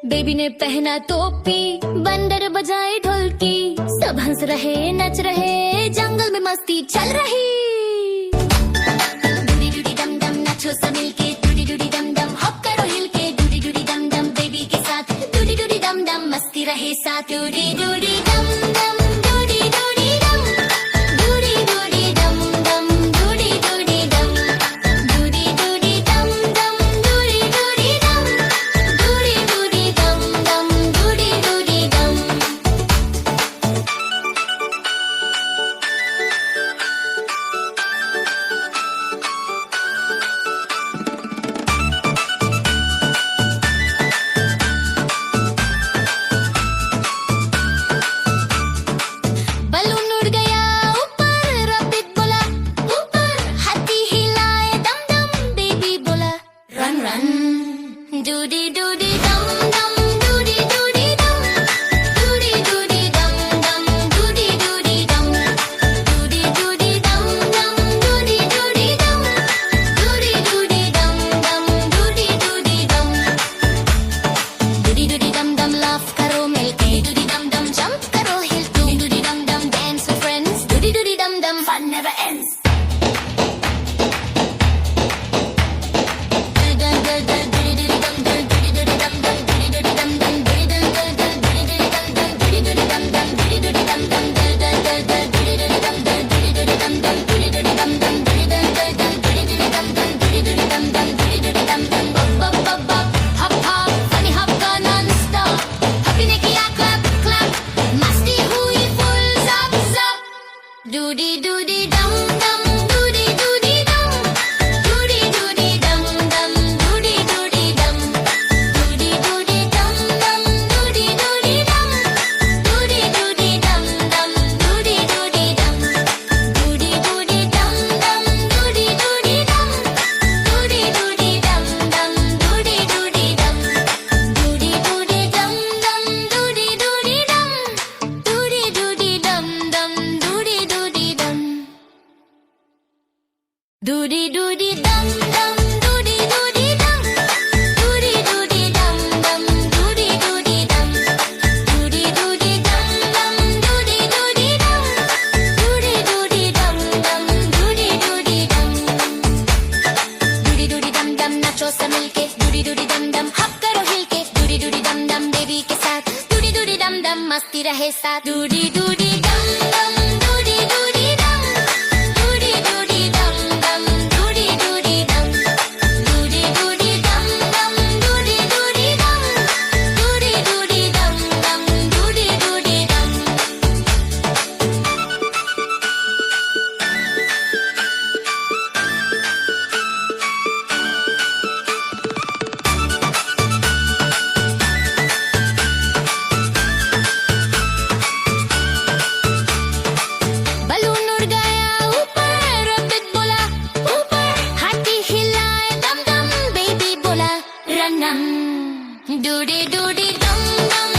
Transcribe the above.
Baby ने पहना टोपी, बंदर बजाए ढोलकी, सब हंस रहे नच रहे, जंगल में मस्ती चल रही। डूडी डूडी डम डम नाचो सब मिलके, डूडी डूडी डम डम हॉप करो हिल के, डूडी डूडी डम डम बेबी के साथ, डूडी डूडी डम डम मस्ती रहे साथ, डूडी डूडी डम डम डूडी डूडी डम, डूडी डूडी डम डम डूडी डूडी डम, डूडी डूडी डम डम डूडी डूडी डम, डूडी डूडी डम डम डूडी डूडी डम। बलून उड़ गया ऊपर, रॉकेट बोला ऊपर, हाथी हिलाए दम दम, बेबी बोला रन रन, डूडी डूडी डम डम डूडी डूडी डम, डूडी डूडी डम डम डूडी डूडी डम, डूडी डूडी डम डम डूडी डूडी डम, डूडी डूडी डम डम डूडी डूडी डम। डूडी डूडी डम डम लाफ करो मिलके, डूडी डम डम जंप करो हिल के, डूडी डम डम dance with friends, Dudi Dudi डम डम fun never ends। Hop hop funny hop का non-stop, हपी ने किया clap clap, मस्ती हुई full zap zap, Dudi Dudi डम डम डूडी डूडी डम, डूडी डूडी डम डम डूडी डूडी डम, डूडी डूडी डम डम डूडी डूडी डम, डूडी डूडी डम डम डूडी डूडी डम, डूडी डूडी डम डम डूडी डूडी डम, डूडी डूडी डम डम डूडी डूडी डम, डूडी डूडी डम डम डूडी डूडी डम, डूडी डूडी डम डम डूडी डूडी डम, डूडी डूडी डम डम डूडी डूडी डम, डूडी डूडी डम डम डूडी डूडी डम, डूडी डूडी डम डम डूडी डूडी डम, डूडी डूडी डम डम डूडी डूडी डम। डूडी डूडी डम डम नाचो सब मिलके, डूडी डूडी डम डम हप करो हिल के, डूडी डूडी डम डम बेबी के साथ, डूडी डूडी डम डम मस्ती रहे साथ, डूडी डूडी डम डम डूडी डूडी डम, डूडी डूडी डम डम डूडी डूडी डम, डूडी डूडी डम डम डूडी डूडी डम, डूडी डूडी डम डम डूडी डूडी डम। बलून उड़ गया ऊपर, रॉकेट बोला ऊपर, हाथी हिलाए दम दम, बेबी बोला रन रन, डूडी डूडी डम डम